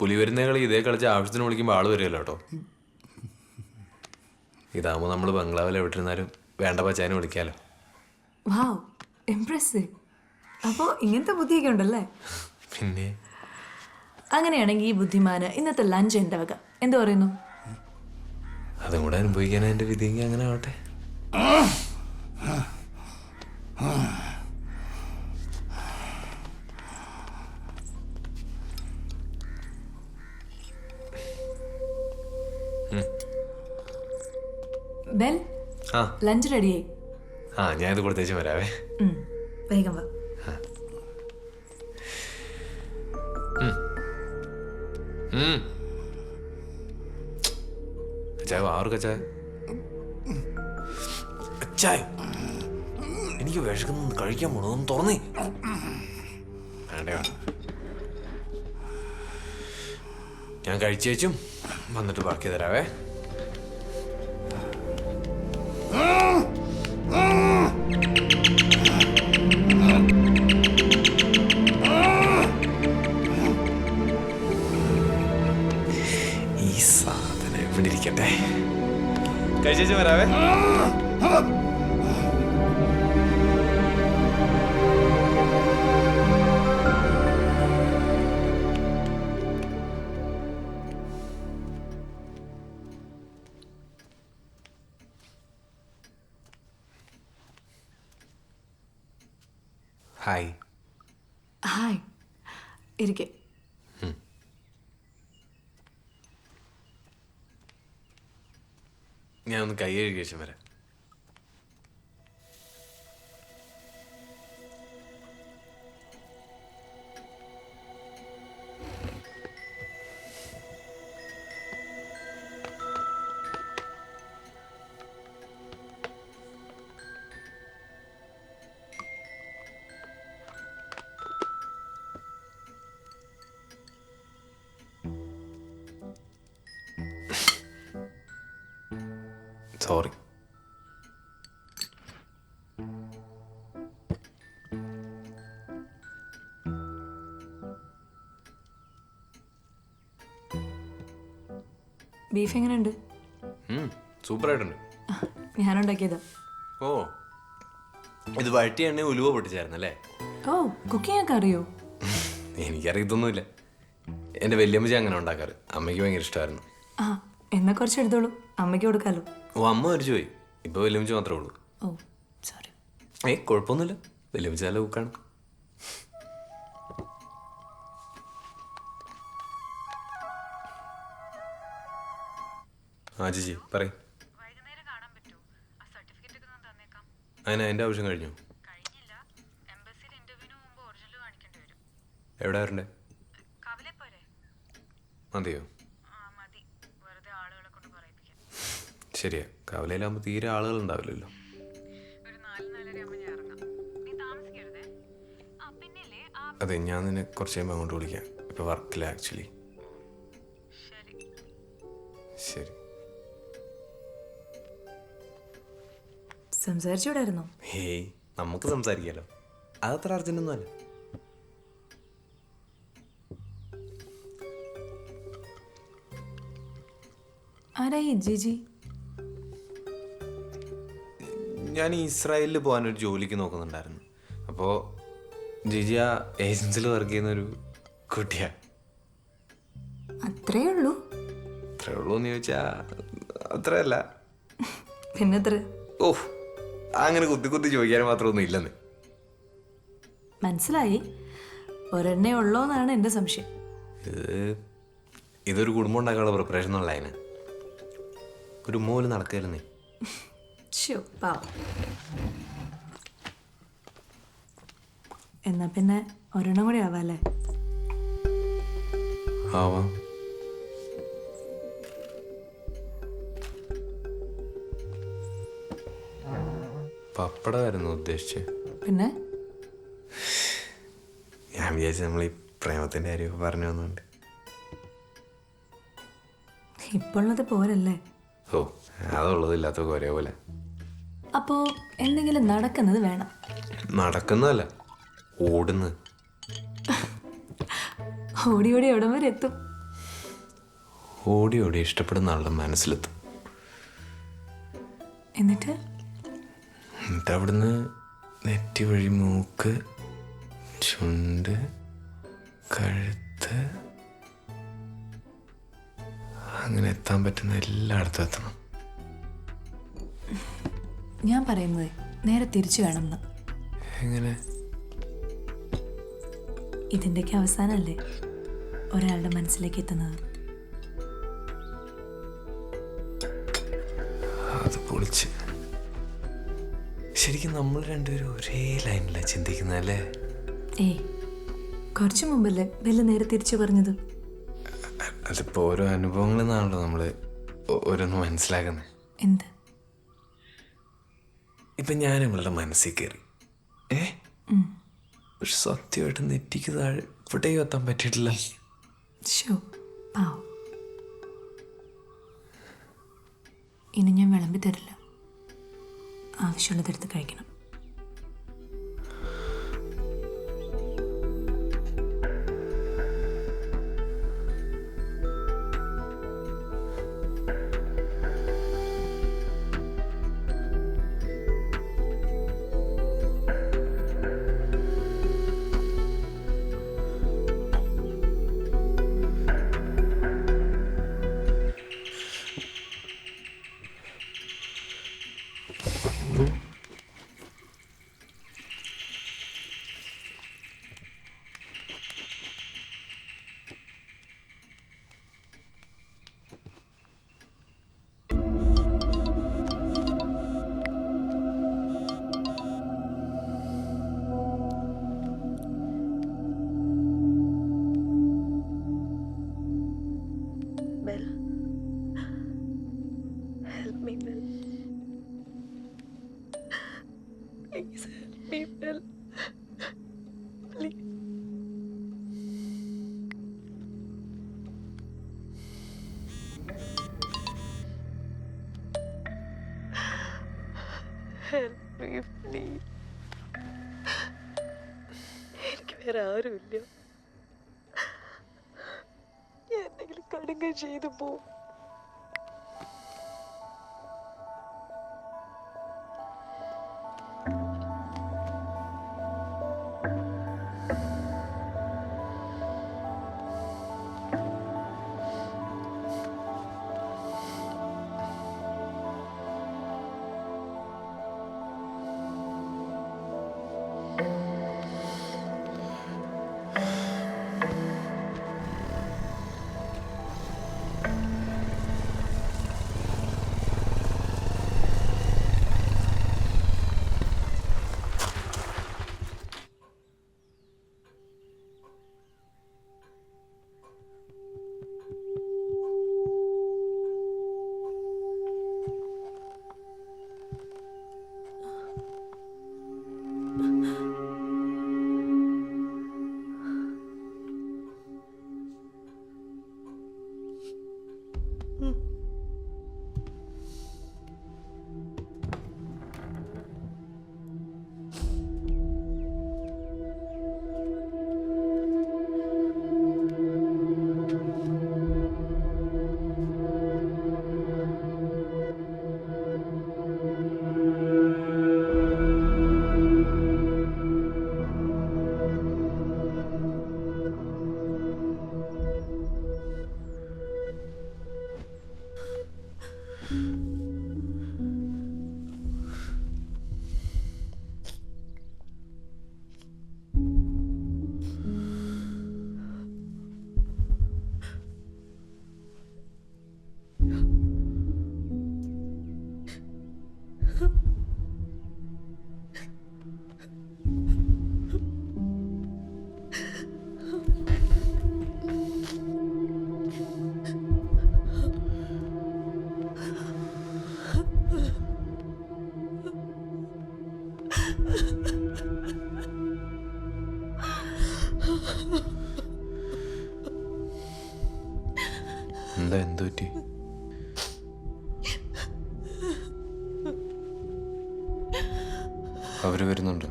പുലി വരുന്ന കളി ഇതേ കളിച്ച് ആവശ്യത്തിന് വിളിക്കുമ്പോൾ ആള് വരുമല്ലോ കേട്ടോ. ഇതാകുമ്പോൾ നമ്മൾ ബംഗ്ലാവിൽ എവിട്ടിരുന്നാലും വേണ്ട പച്ചാനും വിളിക്കാമല്ലോ. വാവ്, ഇംപ്രസീവ്. അപ്പോൾ ഇങ്ങനത്തെ ബുദ്ധിയൊക്കെ ഉണ്ടല്ലേ? പിന്നെ അങ്ങനെയാണെങ്കിൽ ഈ ബുദ്ധിമാന് ഇന്നത്തെ ലഞ്ച് എൻ്റെ വക. എന്ത് പറയുന്നു? അതും കൂടെ അനുഭവിക്കാൻ എൻ്റെ വിധിയെങ്കിൽ അങ്ങനെ ആവട്ടെ. ബെൽ, ലഞ്ച് റെഡിയായി. ഞാനിത് കൊടുത്തേച്ചും വരാവേ. വേഗം വാ. അച്ചായ ആർക്ക് അച്ചായ? അച്ചായ എനിക്ക് വിശക്കുന്നു, കഴിക്കാൻ പോണതൊന്ന് തുറന്നേ. വേണ്ടേ വേണ്ട, ഞാൻ കഴിച്ചേച്ചും വന്നിട്ട് ബാക്കി തരാവേ. ഈ സാധനം എവിടെ ഇരിക്കട്ടെ, കഴിച്ചേച്ചും വരാവേ. ഹായ്. ഹായ്, ഇരിക്കെ. ഞാൻ ഒന്ന് കൈ കഴുകി ശേഷം വരാം. സോറി. ബീഫ് എങ്ങനെയുണ്ട്? സൂപ്പറായിട്ടുണ്ട്. ഞാനുണ്ടാക്കിയതാ. ഓ, ഇത് വഴറ്റി എണ്ണ ഉലുവ പൊട്ടിച്ചായിരുന്നല്ലേ? ഓ, കുക്കിംഗ് ഒക്കെ അറിയോ? എനിക്കറിയത്തൊന്നുമില്ല. എൻ്റെ വല്യമ്മച്ചി അങ്ങനെ ഉണ്ടാക്കാറ്. അമ്മയ്ക്ക് ഭയങ്കര ഇഷ്ടമായിരുന്നു. ആ, എന്നാ കുറച്ച് എടുത്തോളൂ, അമ്മയ്ക്ക് കൊടുക്കാലോ. ഓ, അമ്മ മരിച്ചു പോയി. ഇപ്പൊ വല്യമ്മച്ചി മാത്രമേ ഉള്ളൂ. ഓ സോറി. കുഴപ്പമൊന്നുമില്ല, വല്യമ്മച്ചി നല്ല കുക്കാണ്. ആ ചേച്ചി പറയും. അതിനാ എൻ്റെ ആവശ്യം കഴിഞ്ഞു. എവിടെ വരണ്ടേ? മതിയോ? ശരിയാ, കവലയിലാകുമ്പോൾ തീരെ ആളുകൾ ഉണ്ടാവില്ലല്ലോ. അതെ, ഞാൻ നിന്നെ കുറച്ച് കഴിയുമ്പോൾ അങ്ങോട്ട് വിളിക്കാം. ഇപ്പൊ വർക്കില്ല ആക്ച്വലി. ശരി. സംസാരിച്ചൂടായിരുന്നോ? ഹേയ്, നമുക്ക് സംസാരിക്കാലോ, അതത്ര അർജന്റൊന്നും അല്ല. ആരായി ജിജി? ഞാൻ ഇസ്രായേലിൽ പോകാനൊരു ജോലിക്ക് നോക്കുന്നുണ്ടായിരുന്നു. അപ്പോൾ ജിജി ആ ഏജൻസിയിൽ വർക്ക് ചെയ്യുന്നൊരു കുട്ടിയാ. അത്രേ ഉള്ളൂ? അത്രേ ഉള്ളൂ എന്ന് ചോദിച്ചാൽ അത്രയല്ല. പിന്നെത്ര? ഓഹ്, അങ്ങനെ കുത്തി കുത്തി ചോദിക്കാൻ മാത്രമൊന്നും ഇല്ലെന്ന്. മനസ്സിലായി. ഒരെണ്ണേ ഉള്ളോന്നാണ് എൻ്റെ സംശയം. ഇതൊരു കുടുംബം ഉണ്ടാക്കാനുള്ള പ്രിപ്പറേഷൻ എന്നുള്ള അതിന് ഒരു മോല് നടക്കരുന്നേ. എന്നാ പിന്നെ ഒരെണ്ണം കൂടി ആവാല്ലേ? ആവാം. പപ്പടമായിരുന്നു ഉദ്ദേശിച്ചത്. പിന്നെ ഞാൻ വിചാരിച്ചു നമ്മൾ ഈ പ്രേമത്തിന്റെ കാര്യം പറഞ്ഞു വന്നുണ്ട്. ഇപ്പോഴത് പോരല്ലേ? ഓ, അതുള്ളത് ഇല്ലാത്തൊക്കെ ഒരേപോലെ. അപ്പോ എന്തെങ്കിലും നടക്കുന്നത് വേണം. നടക്കുന്നതല്ല, ഓടുന്നത്. ഓടി ഓടി എവിടം വരെ എത്തും? ഓടി ഓടി ഇഷ്ടപ്പെടുന്ന ആളുടെ മനസ്സിലെത്തും. എന്നിട്ട് എന്നിട്ട് അവിടുന്ന് നെറ്റി വഴി മൂക്ക്, ചുണ്ട്, കഴുത്ത്, അങ്ങനെ എത്താൻ പറ്റുന്ന എല്ലായിടത്തും എത്തണം. ഞാൻ പറയുന്നത് നേരെ തിരിച്ചു വേണമെന്ന്. എങ്ങനെ? ഇതിൻ്റെയൊക്കെ അവസാനമല്ലേ ഒരാളുടെ മനസ്സിലേക്ക് എത്തുന്നത്. അത് പൊളിച്ച്. ശരിക്കും നമ്മൾ രണ്ടുപേരും ഒരേ ലൈനിലാണ് ചിന്തിക്കുന്നതല്ലേ? ഏയ്, കുറച്ചു മുമ്പല്ലേ ബെല്ല് നേരെ തിരിച്ചു പറഞ്ഞത്. അതിപ്പോൾ ഓരോ അനുഭവങ്ങളിൽ നിന്നാണല്ലോ നമ്മൾ ഓരോന്ന് മനസ്സിലാക്കുന്നത്. എന്ത്? ഇപ്പം ഞാൻ ഇവളുടെ മനസ്സിൽ കയറി, പക്ഷെ സത്യമായിട്ട് നെറ്റിക്ക് താഴെ ഇവിടെയും എത്താൻ പറ്റിയിട്ടില്ല. ഷോ പാവം. ഇനി ഞാൻ വിളമ്പി തരില്ല. ആവശ്യമുള്ളതെടുത്ത് കഴിക്കണം. Bell, help me, Bell. Please help me, Bell. Please. Help me, please. എനിക്ക് വേറെ ആരുമില്ല. ഞാൻ എന്തെങ്കിലും കടുങ്കം ചെയ്തു പോവും. എന്താ, എന്തു പറ്റി? അവര് വരുന്നുണ്ടോ?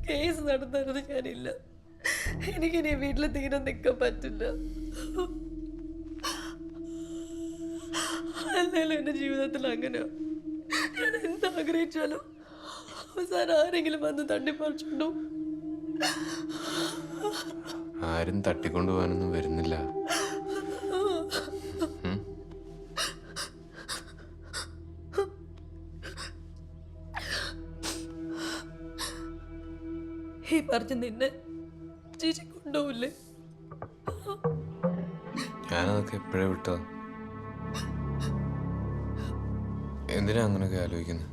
കേസ് നടന്നത് ഞാനില്ല. എനിക്കിനി വീട്ടിൽ തീരെ നിൽക്കാൻ പറ്റില്ല. അല്ലെങ്കിലും എൻ്റെ ജീവിതത്തിൽ അങ്ങനെയാ. ഞാൻ എന്താഗ്രഹിച്ചാലും അവസാനം ആരെങ്കിലും വന്ന് തട്ടിപ്പറിച്ചുണ്ടോ? ആരും തട്ടിക്കൊണ്ടുപോകാനൊന്നും വരുന്നില്ല. ഈ പറഞ്ഞ് നിന്നെ ചേച്ചി കൊണ്ടുപോവില്ലേ? ഞാനതൊക്കെ എപ്പോഴേ വിട്ടോ. എന്തിനാ അങ്ങനെയൊക്കെ ആലോചിക്കുന്നത്?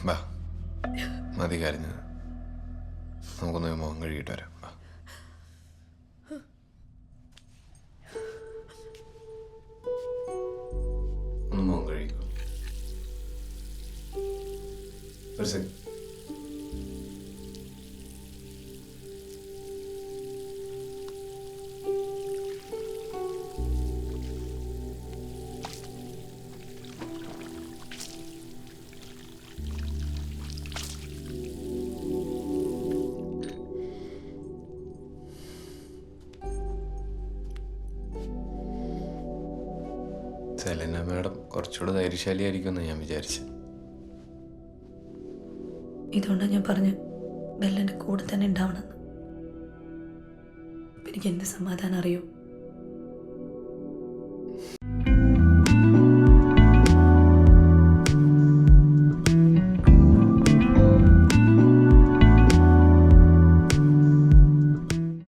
ബാ, മതി കരഞ്ഞത്. നമുക്കൊന്ന് മുഖം കഴുകിയിട്ട് വരാം. ബാ. ഒന്ന് മുഖം കഴുകിക്കോ. ഒരു സെക്കൻഡ്. സെലീന മാഡം കുറച്ചുകൂടെ ധൈര്യശാലിയായിരിക്കുമെന്ന് ഞാൻ വിചാരിച്ചു. ഇതുകൊണ്ടാണ് ഞാൻ പറഞ്ഞു ബെല്ലൻ്റെ കൂടെ തന്നെ ഉണ്ടാവണമെന്ന്. എനിക്ക് എന്ത് സമാധാനം അറിയോ?